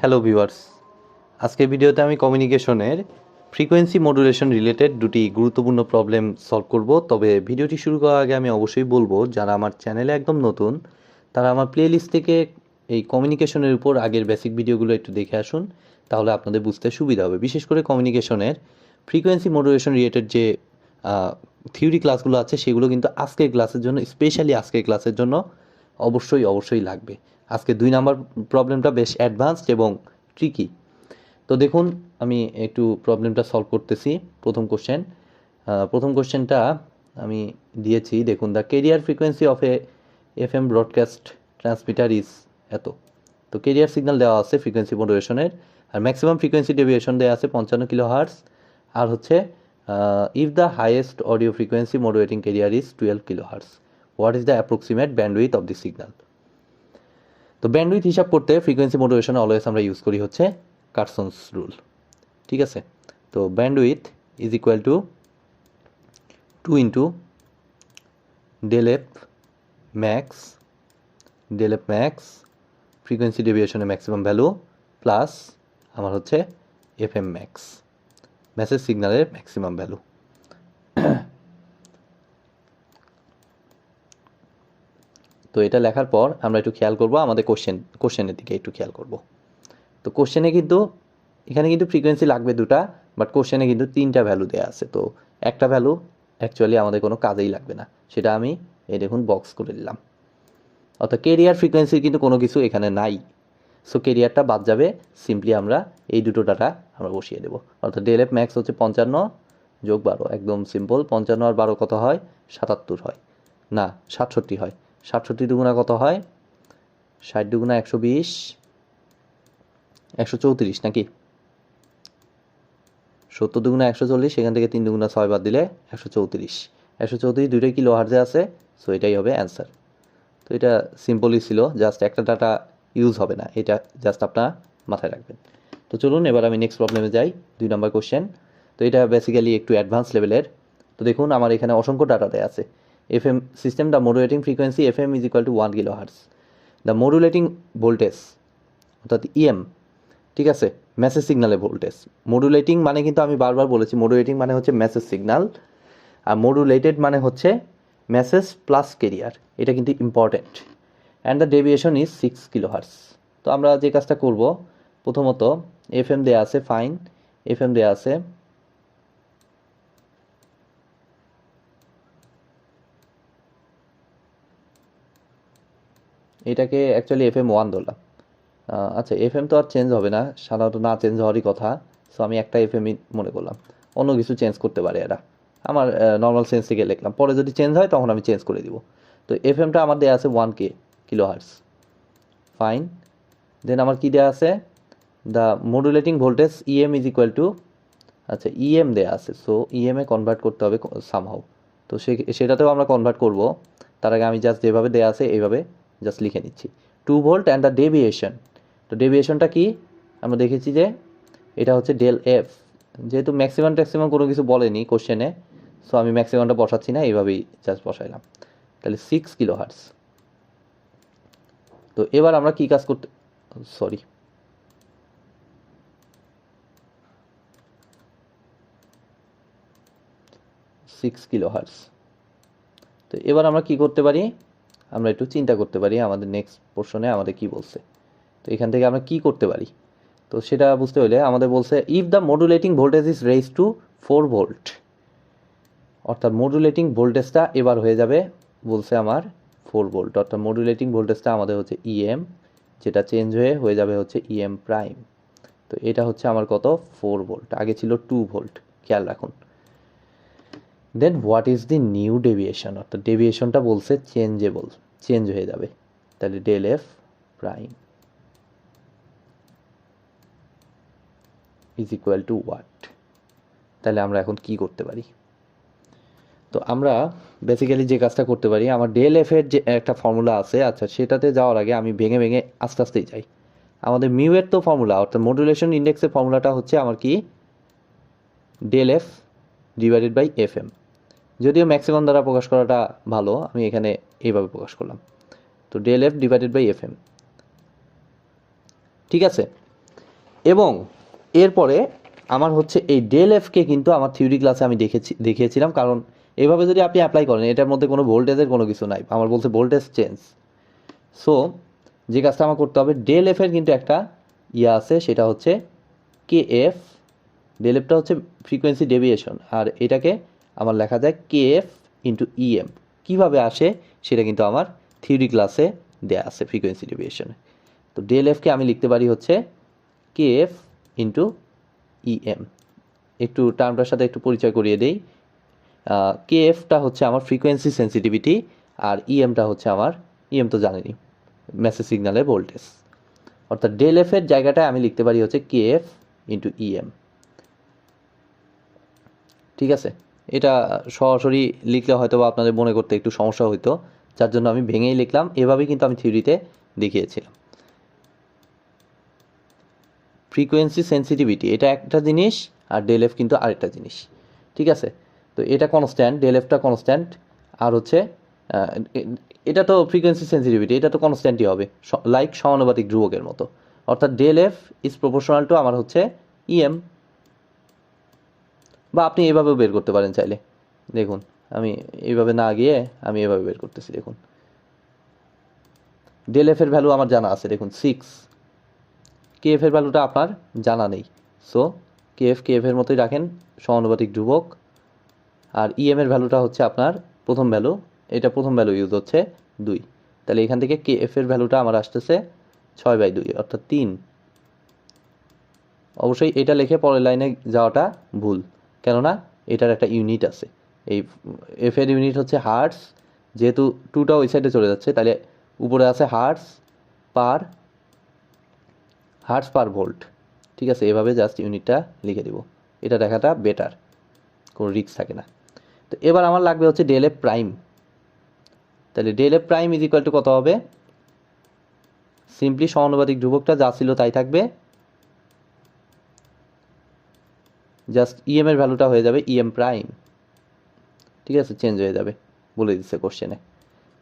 Hello viewers, আজকের ভিডিওতে আমি কমিউনিকেশনের ফ্রিকোয়েন্সি মডুলেশন রিলেটেড দুটি গুরুত্বপূর্ণ প্রবলেম সলভ করব। তবে ভিডিওটি শুরু করার আগে আমি অবশ্যই বলবো, যারা আমার চ্যানেলে একদম নতুন তারা আমার প্লেলিস্ট থেকে এই কমিউনিকেশনের উপর আগের বেসিক ভিডিওগুলো একটু দেখে আসুন, তাহলে আপনাদের বুঝতে সুবিধা হবে। বিশেষ করে কমিউনিকেশনের ফ্রিকোয়েন্সি মডুলেশন রিলেটেড যে থিওরি ক্লাসগুলো আছে সেগুলো কিন্তু আজকের ক্লাসের জন্য, স্পেশালি আজকের ক্লাসের জন্য অবশ্যই লাগবে। আজকে 2 নাম্বার প্রবলেমটা বেশ অ্যাডভান্সড এবং ট্রিকি। তো দেখুন, আমি একটু প্রবলেমটা সলভ করতেছি। প্রথম কোশ্চেনটা আমি দিয়েছি, দেখুন, the carrier frequency of a FM broadcast transmitter is এত। তো কেরিয়ার সিগন্যাল দেওয়া আছে ফ্রিকোয়েন্সি মডুলেশনের, আর ম্যাক্সিমাম ফ্রিকোয়েন্সি ডেভিয়েশন দেওয়া আছে 55 কিলো হার্টস, আর হচ্ছে if the highest audio frequency modulating carrier is 12 kilo hertz, what is the approximate bandwidth of the signal. তো ব্যান্ডউইথ হিসাব করতে ফ্রিকোয়েন্সি মডুলেশনে অলওয়েজ আমরা ইউজ করি হচ্ছে কার্সনস রুল, ঠিক আছে। তো bandwidth is equal two 2 into del F max frequency ডেভিয়েশনের ম্যাক্সিমাম ভ্যালু প্লাস আমার হচ্ছে FM ম্যাক্স, মেসেজ সিগন্যালের ম্যাক্সিমাম ভ্যালু। তো এটা লেখার পর আমরা একটু খেয়াল করব আমাদের কোশ্চেনের দিকে একটু খেয়াল করব। তো কোশ্চেনে কিন্তু এখানে কিন্তু ফ্রিকোয়েন্সি লাগবে দুটা, বাট কোশ্চেনে কিন্তু 3টা ভ্যালু দেওয়া আছে। তো একটা ভ্যালু অ্যাকচুয়ালি আমাদের কোনো কাজেই লাগবে না, সেটা আমি এই দেখুন বক্স করে দিলাম। অর্থাৎ কেরিয়ার ফ্রিকোয়েন্সির কিন্তু কোনো কিছু এখানে নাই, সো কেরিয়ারটা বাদ যাবে। সিম্পলি আমরা এই দুটো ডাটা আমরা বসিয়ে দেবো। অর্থাৎ ডেল এফ ম্যাক্স হচ্ছে 55 যোগ 12, একদম সিম্পল। 55 আর 12 কত হয়? 77 হয়, না 67 হয়। 67 দুগুণা কত হয়? 60 দুগুণা 120, 134 নাকি? 70 দুগুণা 140, সেখান থেকে 3 দুগুণা 6 বাদ দিলে 134। 134 দুইটাই কিলো হার্টজে আছে, সো এটাই হবে অ্যান্সার। তো এটা সিম্পলই ছিল, জাস্ট একটা ডাটা ইউজ হবে না, এটা জাস্ট আপনারা মাথায় রাখবেন। তো চলুন এবার আমি নেক্সট প্রবলেমে যাই, 2 নাম্বার কোশ্চেন। তো এটা বেসিক্যালি একটু অ্যাডভান্স লেভেলের। তো দেখুন, আমার এখানে অসংখ্য ডাটা দেওয়া আছে। FM system, the modulating frequency FM is equal to 1 kilo hertz, the modulating voltage অর্থাৎ EM, ঠিক আছে, মেসেজ সিগন্যালের ভোল্টেজ। মডুলেটিং মানে কিন্তু আমি বারবার বলেছি, মডুলেটিং মানে হচ্ছে মেসেজ সিগন্যাল, আর মডুলেটেড মানে হচ্ছে মেসেজ প্লাস কেরিয়ার, এটা কিন্তু important. And the deviation is 6 kilo hertz. তো আমরা যে কাজটা করব, প্রথমত FM দেওয়া আছে, ফাইন, FM দেওয়া আছে, এটাকে অ্যাকচুয়ালি FM 1 ধরলাম। আচ্ছা, FM তো আর চেঞ্জ হবে না, সাধারণত না চেঞ্জ হওয়ারই কথা, সো আমি একটা FM-ই মনে করলাম। অন্য কিছু চেঞ্জ করতে পারে এরা, আমার নর্মাল সেন্স থেকে লিখলাম, পরে যদি চেঞ্জ হয় তখন আমি চেঞ্জ করে দিব। তো FM-টা আমার দেওয়া আছে 1K কিলো হার্টস, ফাইন। দেন আমার কি দেওয়া আছে? The modulating voltage EM is equal two, আচ্ছা EM দেওয়া আছে, সো EM-এ কনভার্ট করতে হবে সামহাউ। তো সেটাতেও আমরা কনভার্ট করব। তার আগে আমি জাস্ট যেভাবে দেওয়া আছে এইভাবে জাস্ট লিখে নিচ্ছি, 2 ভোল্ট অ্যান্ড দ্য ডেভিয়েশন। তো ডেভিয়েশনটা কি? আমরা দেখেছি যে এটা হচ্ছে ডেল এফ, যেহেতু ম্যাক্সিমাম কোনো কিছু বলেনি কোশ্চেনে, সো আমি ম্যাক্সিমামটা বসাচ্ছি না, এইভাবেই জাস্ট বসাইলাম। তাহলে 6 কিলো হার্টস। তো এবার আমরা কি কাজ করতে, সরি, 6 কিলো হার্টস। তো এবার আমরা কি করতে পারি? আমরা একটু চিন্তা করতে পারি আমাদের নেক্সট পোর্শনে আমাদের কি বলছে। তো এখান থেকে আমরা কি করতে পারি, তো সেটা বুঝতে হলে আমাদের বলছে if the modulating voltage is raise to 4 volt, অর্থাৎ মডুলেটিং ভোল্টেজটা এবার হয়ে যাবে, বলছে আমার 4 ভোল্ট, অর্থাৎ মডুলেটিং ভোল্টেজটা আমাদের হচ্ছে EM, যেটা চেঞ্জ হয়ে যাবে হচ্ছে EM প্রাইম। তো এটা হচ্ছে আমার কত? 4 ভোল্ট, আগে ছিল 2 ভোল্ট, খেয়াল রাখুন। Then what is the new deviation, অর্থাৎ ডেভিয়েশনটা বলছে চেঞ্জ হয়ে যাবে, তাহলে del F prime is equal to what. তাহলে আমরা এখন কি করতে পারি? তো আমরা বেসিক্যালি যে কাজটা করতে পারি, আমার ডেল এফ এর যে একটা ফর্মুলা আছে, আচ্ছা সেটাতে যাওয়ার আগে আমি ভেঙে আস্তে আস্তেই যাই। আমাদের মিউ এর তো ফর্মুলা, অর্থাৎ মডুলেশন ইন্ডেক্সের ফর্মুলাটা হচ্ছে আমার কি? Del f divided by FM। যদিও ম্যাক্সিমাম দ্বারা প্রকাশ করাটা ভালো, আমি এখানে এইভাবে প্রকাশ করলাম। তো del f divided by FM, ঠিক আছে। এবং এরপরে আমার হচ্ছে এই ডেল এফকে কিন্তু আমার থিওরি ক্লাসে আমি দেখিয়েছিলাম, কারণ এভাবে যদি আপনি অ্যাপ্লাই করেন এটার মধ্যে কোনো ভোল্টেজের কোনো কিছু নাই, আমার বলছে ভোল্টেজ চেঞ্জ। সো যে কাজটা আমার করতে হবে, ডেল এফের কিন্তু একটা ইয়ে আছে, সেটা হচ্ছে কে এফ। ডেল এফটা হচ্ছে ফ্রিকোয়েন্সি ডেভিয়েশন, আর এটাকে আমার লেখা যায় কে এফ ইন্টু ইএম। কীভাবে আসে সেটা কিন্তু আমার থিওরি ক্লাসে দেয়া আছে ফ্রিকোয়েন্সি ডেভিয়েশনে। তো ডেল এফকে আমি লিখতে পারি হচ্ছে কে এফ ইন্টু ইএম। একটু টার্মটার সাথে একটু পরিচয় করিয়ে দেই। কে এফটা হচ্ছে আমার ফ্রিকোয়েন্সি সেন্সিটিভিটি, আর ইএমটা হচ্ছে আমার, ইএম তো জানেনি, মেসেজ সিগন্যালের ভোল্টেজ। অর্থাৎ ডেল এফের জায়গাটায় আমি লিখতে পারি হচ্ছে কে এফ ইন্টু ইএম। ঠিক আছে, এটা সরাসরি লিখলে হয়তো বা আপনাদের মনে করতে একটু সমস্যা হইতো, যার জন্য আমি ভেঙেই লিখলাম। এভাবেই কিন্তু আমি থিওরিতে দেখিয়েছিলাম। ফ্রিকোয়েন্সি সেন্সিটিভিটি এটা একটা জিনিস, আর ডেল এফ কিন্তু আরেকটা জিনিস। ঠিক আছে, তো এটা কনস্ট্যান্ট, ডেল এফটা কনস্ট্যান্ট, আর হচ্ছে এটা তো ফ্রিকোয়েন্সি সেন্সিটিভিটি, এটা তো কনস্ট্যান্টই হবে, লাইক সমানুপাতিক ধ্রুবকের মতো। অর্থাৎ del f is proportional to আমার হচ্ছে ইএম, বা আপনি এভাবেও বের করতে পারেন চাইলে। দেখুন আমি এইভাবে না গিয়ে আমি এভাবে বের করতেছি। দেখুন ডেল এফ এর ভ্যালু আমার জানা আছে, দেখুন 6। কে এফ এর ভ্যালুটা আপনার জানা নেই, সো কে এফ এর মতোই রাখেন, সমানুপাতিক ধ্রুবক। আর ইএম এর ভ্যালুটা হচ্ছে আপনার প্রথম ভ্যালু, এটা প্রথম ভ্যালু ইউজ হচ্ছে 2। তাহলে এখান থেকে কে এফ এর ভ্যালুটা আমার আসতেছে 6/2, অর্থাৎ 3। অবশ্যই এটা লিখে পরের লাইনে যাওয়াটা ভুল, কেননা এটার একটা ইউনিট আছে। এই এফ এর ইউনিট হচ্ছে হার্টস, যেহেতু 2টা ওই সাইডে চলে যাচ্ছে, তাহলে উপরে আছে হার্টস পার ভোল্ট। ঠিক আছে, এভাবে জাস্ট ইউনিটটা লিখে দিব, এটা দেখাটা বেটার, কোনো রিস্ক থাকে না। তো এবার আমার লাগবে হচ্ছে ডেল এফ প্রাইম। তাহলে del F prime is equal to কত হবে? সিম্পলি সমানুপাতিক ধ্রুবকটা যা ছিল তাই থাকবে, জাস্ট ইএম এর ভ্যালুটা হয়ে যাবে ইএম প্রাইম। ঠিক আছে, চেঞ্জ হয়ে যাবে, বলে দিচ্ছে কোশ্চেনে।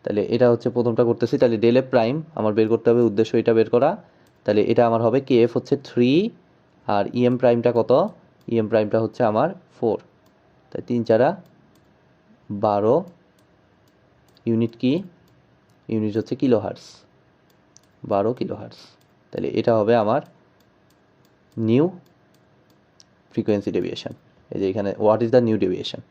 তাহলে এটা হচ্ছে প্রথমটা করতেছি। তাহলে ডেল এফ প্রাইম আমার বের করতে হবে, উদ্দেশ্য এটা বের করা। তাহলে এটা আমার হবে কে এফ হচ্ছে 3, আর ইএম প্রাইমটা কত? ইএম প্রাইমটা হচ্ছে আমার 4। তাই 3 4 12, ইউনিট কি? ইউনিট হচ্ছে কিলো হার্টস, 12 কিলো হার্টস। তাহলে এটা হবে আমার নিউ ফ্রিকোয়েন্সি ডেভিয়েশন। এই যে এখানে what is the new deviation.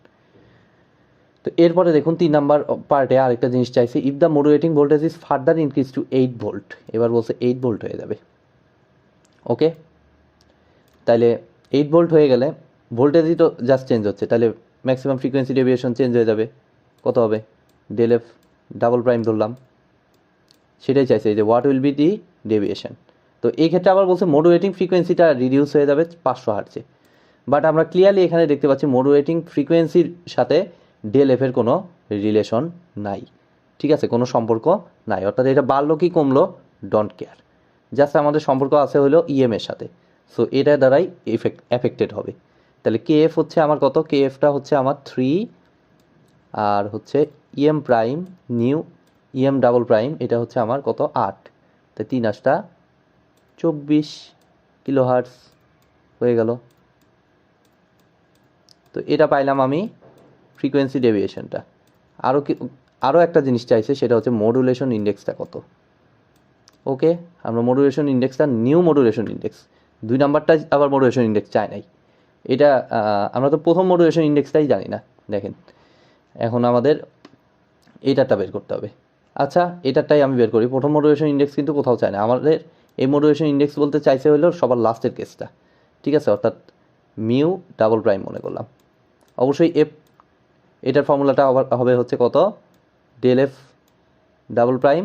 তো এরপরে দেখুন 3 নাম্বার পার্টে আরেকটা জিনিস চাইছে, if the modulating voltage is further increase two 8 volt. এবার বলছে 8 ভোল্ট হয়ে যাবে। ওকে, তাহলে 8 ভোল্ট হয়ে গেলে ভোল্টেজই তো জাস্ট চেঞ্জ হচ্ছে, তাহলে ম্যাক্সিমাম ফ্রিকোয়েন্সি ডেভিয়েশন চেঞ্জ হয়ে যাবে। কত হবে? ডেল এফ ডাবল প্রাইম ধরলাম, সেটাই চাইছে, এই যে what will be the deviation. তো এই ক্ষেত্রে আবার বলছে মডুলেটিং ফ্রিকোয়েন্সিটা রিডিউস হয়ে যাবে 500 হার্টজে। বাট আমরা ক্লিয়ারলি এখানে দেখতে পাচ্ছি মডুলেটিং ফ্রিকোয়েন্সির সাথে ডেল এফের কোনো রিলেশন নাই। ঠিক আছে, কোনো সম্পর্ক নাই। অর্থাৎ এটা বাড়লো কি কমলো, ডোন্ট কেয়ার, জাস্ট আমাদের সম্পর্ক আছে হলো ইএম এর সাথে। সো এটা দ্বারাই এফেক্টেড হবে। তাহলে কে এফ হচ্ছে আমার কত? কে এফটা হচ্ছে আমার 3, আর হচ্ছে EM prime new EM double prime এটা হচ্ছে আমার কত? 8। তাই 3 8 24 কিলো হার্টস হয়ে গেল। তো এটা পাইলাম আমি ফ্রিকোয়েন্সি ডেভিয়েশনটা। আরও একটা জিনিস চাইছে, সেটা হচ্ছে মডুলেশন ইন্ডেক্সটা কত। ওকে, আমরা মডুলেশন ইন্ডেক্সটা, নিউ মডুলেশন ইন্ডেক্স, 2 নাম্বারটা আবার মডুলেশন ইন্ডেক্স চাই নাই। এটা আমরা তো প্রথম মডুলেশন ইন্ডেক্সটাই জানি না। দেখেন এখন আমাদের এইটারটা বের করতে হবে। আচ্ছা, এটারটাই আমি বের করি। প্রথম মডুলেশন ইন্ডেক্স কিন্তু কোথাও চাই না আমাদের। এই মডুলেশন ইন্ডেক্স বলতে চাইছে হলো সবার লাস্টের কেসটা। ঠিক আছে, অর্থাৎ মিউ ডাবল প্রাইম মনে করলাম। অবশ্যই এটার ফর্মুলাটা হবে হচ্ছে কত? Del f double prime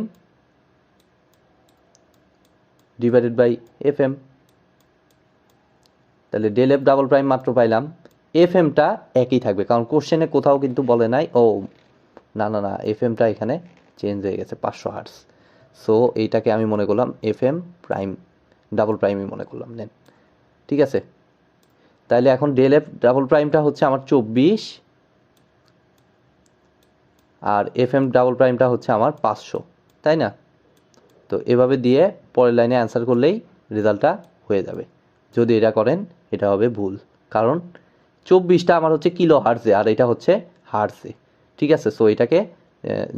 divided by f m. তাহলে ডেল এফ ডাবল প্রাইম মাত্র পাইলাম, এফ এমটা একই থাকবে, কারণ কোশ্চেনে কোথাও কিন্তু বলে নাই। ও না না না, এফ এমটা এখানে চেঞ্জ হয়ে গেছে, 500 হার্টস। সো এইটাকে আমি মনে করলাম এফ এম প্রাইম ডাবল প্রাইমই মনে করলাম। নেন, ঠিক আছে। তাহলে এখন ডেল এফ ডাবল প্রাইমটা হচ্ছে আমার 24, আর এফ এম ডাবল প্রাইমটা হচ্ছে আমার 500, তাই না? তো এভাবে দিয়ে পরের লাইনে অ্যান্সার করলেই রেজাল্টটা হয়ে যাবে। যদি এটা করেন এটা হবে ভুল, কারণ 24টা আমার হচ্ছে কিলো হার্টজে আর এটা হচ্ছে হার্টজে। ঠিক আছে, সো এটাকে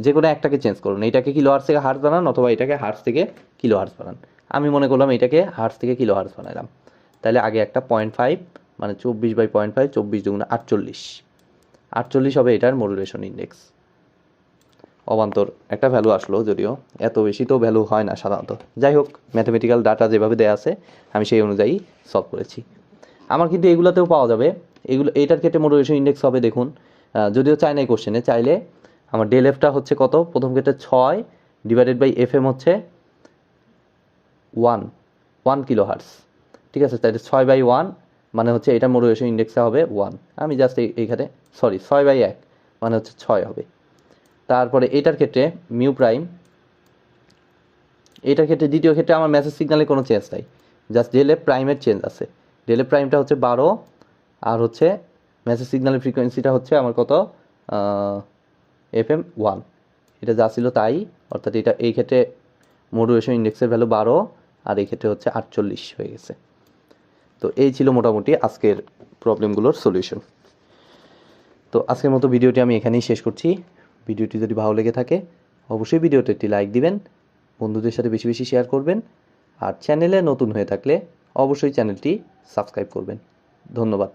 যে কোনো একটাকে চেঞ্জ করুন, এটাকে কিলো হার্টজ থেকে হার্টজ বানান অথবা এটাকে হার্টজ থেকে কিলো হার্টজ বানান। আমি মনে করলাম এটাকে হার্টজ থেকে কিলো হার্টজ বানালাম। তাহলে আগে একটা 0.5 মানে 24/0.5, 24 দুগুণে 48, 48 হবে এটার মডুলেশন ইন্ডেক্স। অবান্তর একটা ভ্যালু আসলো, যদিও এত বেশি তো ভ্যালু হয় না সাধারণত। যাই হোক, ম্যাথমেটিক্যাল ডাটা যেভাবে দেয়া আছে আমি সেই অনুযায়ী সলভ করেছি। আমার কিন্তু এগুলোতেও পাওয়া যাবে, এটার ক্ষেত্রে মডুলেশন ইন্ডেক্স হবে দেখুন, যদিও চাই না এই কোশ্চেনে, চাইলে আমার ডেল এফটা হচ্ছে কত, প্রথম ক্ষেত্রে 6 ডিভাইডেড বাই এফ এম হচ্ছে 1 কিলো হার্টস। ঠিক আছে, তাহলে 6/1 মানে হচ্ছে এটার মডুলেশন ইন্ডেক্সটা হবে 1। আমি জাস্ট এইখানে 6/1 মানে হচ্ছে 6 হবে। তারপরে এটার ক্ষেত্রে মিউ প্রাইম, এটার ক্ষেত্রে দ্বিতীয় ক্ষেত্রে আমার মেসেজ সিগনালে কোনো চেঞ্জ নাই, জাস্ট ডেল এফ প্রাইমের চেঞ্জ আছে। ডেল এফ প্রাইমটা হচ্ছে 12 আর হচ্ছে মেসেজ সিগনালের ফ্রিকোয়েন্সিটা হচ্ছে আমার কত, FM 1। এটা যা ছিল তাই, অর্থাৎ এটা এই ক্ষেত্রে মডুলেশন ইন্ডেক্সের ভ্যালু 12 আর এই ক্ষেত্রে হচ্ছে 48 হয়ে গেছে। তো এই ছিল মোটামুটি আজকের প্রবলেমগুলোর সলিউশন। তো আজকের মতো ভিডিওটি আমি এখানেই শেষ করছি। ভিডিওটি যদি ভালো লেগে থাকে অবশ্যই ভিডিওতে একটি লাইক দিবেন, বন্ধুদের সাথে বেশি বেশি শেয়ার করবেন, আর চ্যানেলে নতুন হয়ে থাকলে অবশ্যই চ্যানেলটি সাবস্ক্রাইব করবেন। ধন্যবাদ।